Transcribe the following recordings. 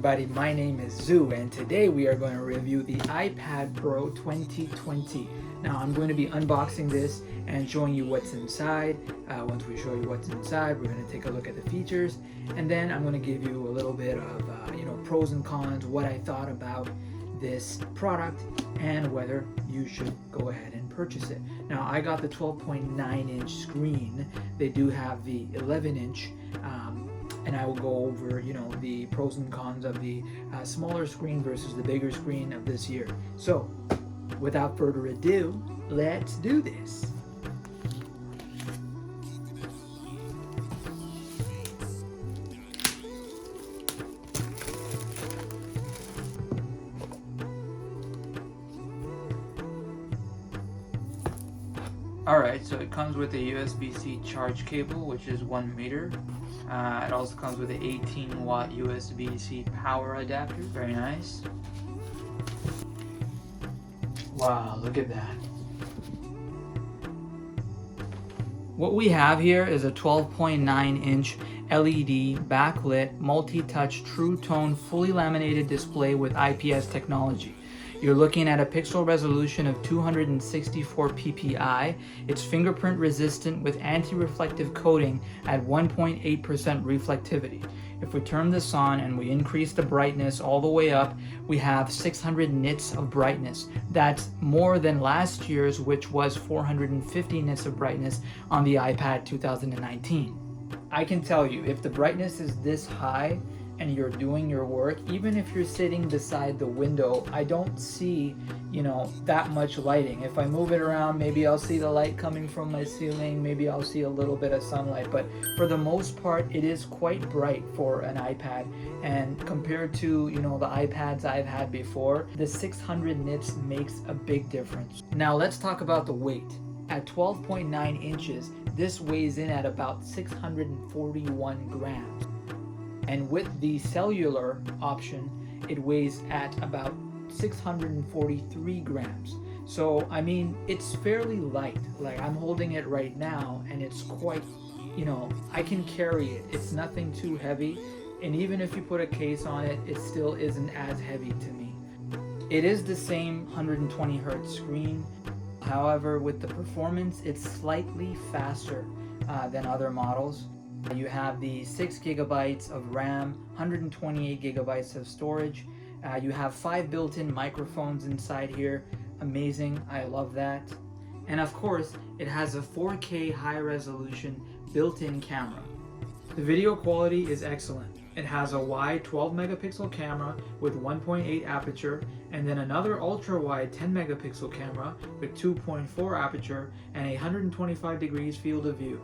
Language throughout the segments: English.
everybody, my name is Zoo and today we are going to review the iPad Pro 2020. Now I'm going to be unboxing this and showing you what's inside. Once we show you what's inside, we're going to take a look at the features, and then I'm going to give you a little bit of pros and cons, what I thought about this product and whether you should go ahead and purchase it. Now I got the 12.9 inch screen. They do have the 11 inch and I will go over the pros and cons of the smaller screen versus the bigger screen of this year. So without further ado, let's do this. Alright, so it comes with a USB-C charge cable, which is 1 meter. It also comes with an 18 watt USB-C power adapter. Very nice. Wow, look at that. What we have here is a 12.9 inch LED backlit multi-touch true tone fully laminated display with IPS technology. You're looking at a pixel resolution of 264 ppi. It's fingerprint resistant with anti-reflective coating at 1.8% reflectivity. If we turn this on and we increase the brightness all the way up, we have 600 nits of brightness. That's more than last year's, which was 450 nits of brightness on the iPad 2019. I can tell you, if the brightness is this high, and you're doing your work, even if you're sitting beside the window, I don't see, that much lighting. If I move it around, maybe I'll see the light coming from my ceiling, maybe I'll see a little bit of sunlight, but for the most part, it is quite bright for an iPad. And compared to, the iPads I've had before, the 600 nits makes a big difference. Now let's talk about the weight. At 12.9 inches, this weighs in at about 641 grams. And with the cellular option, it weighs at about 643 grams. So, it's fairly light. Like, I'm holding it right now, and it's quite, I can carry it. It's nothing too heavy. And even if you put a case on it, it still isn't as heavy to me. It is the same 120 hertz screen. However, with the performance, it's slightly faster than other models. You have the 6 gigabytes of RAM, 128 gigabytes of storage. You have 5 built-in microphones inside here. Amazing, I love that. And of course, it has a 4K high-resolution built-in camera. The video quality is excellent. It has a wide 12 megapixel camera with 1.8 aperture, and then another ultra-wide 10 megapixel camera with 2.4 aperture and a 125 degrees field of view.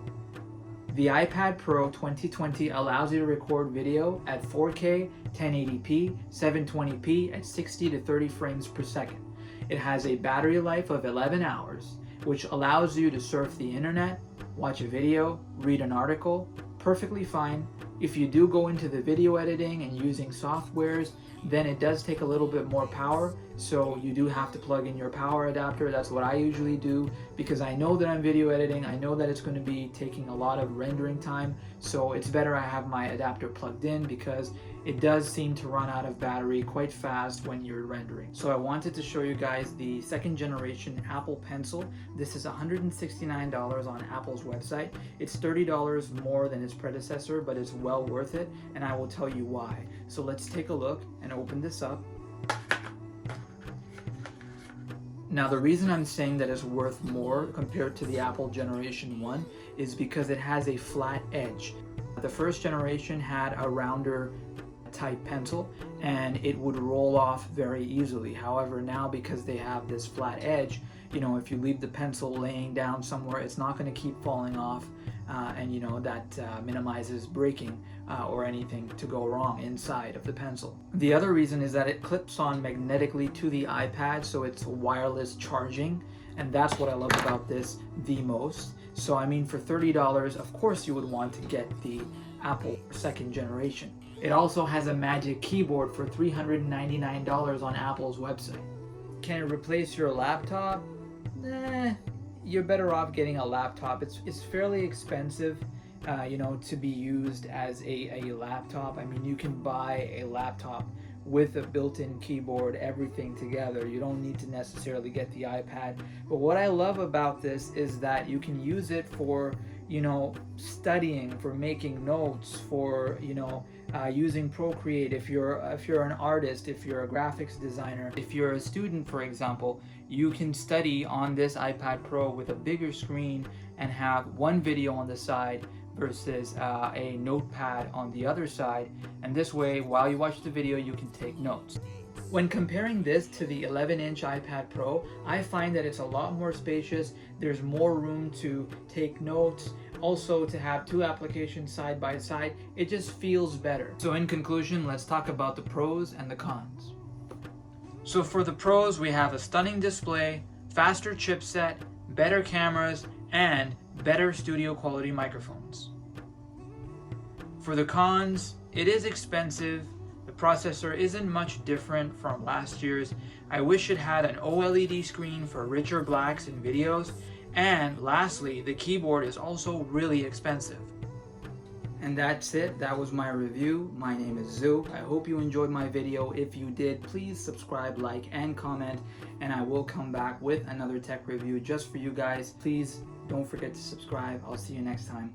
The iPad Pro 2020 allows you to record video at 4K, 1080p, 720p at 60 to 30 frames per second. It has a battery life of 11 hours, which allows you to surf the internet, watch a video, read an article, perfectly fine. If you do go into the video editing and using softwares, then it does take a little bit more power, so you do have to plug in your power adapter. That's what I usually do, because I know that I'm video editing, I know that it's going to be taking a lot of rendering time, so it's better I have my adapter plugged in, because it does seem to run out of battery quite fast when you're rendering. So I wanted to show you guys the second generation Apple Pencil. This is $169 on Apple's website. It's $30 more than its predecessor, but it's well worth it, and I will tell you why. So let's take a look and open this up. Now the reason I'm saying that it's worth more compared to the Apple Generation 1 is because it has a flat edge. The first generation had a rounder type pencil and it would roll off very easily. However, now because they have this flat edge, if you leave the pencil laying down somewhere, it's not going to keep falling off, and that minimizes breaking or anything to go wrong inside of the pencil. The other reason is that it clips on magnetically to the iPad, so it's wireless charging, and that's what I love about this the most. So for $30, of course you would want to get the Apple second generation. It also has a Magic Keyboard for $399 on Apple's website. Can it replace your laptop? You're better off getting a laptop. It's fairly expensive, to be used as a laptop. I mean, you can buy a laptop with a built-in keyboard, everything together. You don't need to necessarily get the iPad. But what I love about this is that you can use it for, studying, for making notes, for, using Procreate. If you're an artist, if you're a graphics designer, if you're a student, for example, you can study on this iPad Pro with a bigger screen and have one video on the side versus a notepad on the other side, and this way while you watch the video you can take notes. When comparing this to the 11-inch iPad Pro, I find that it's a lot more spacious. There's more room to take notes, also to have two applications side by side. It just feels better. So in conclusion, let's talk about the pros and the cons. So for the pros, we have a stunning display, faster chipset, better cameras, and better studio quality microphones. For the cons, it is expensive. The processor isn't much different from last year's. I wish it had an OLED screen for richer blacks in videos. And lastly, the keyboard is also really expensive. And that's it. That was my review. My name is Zoo. I hope you enjoyed my video. If you did, please subscribe, like, and comment, and I will come back with another tech review just for you guys. Please don't forget to subscribe. I'll see you next time.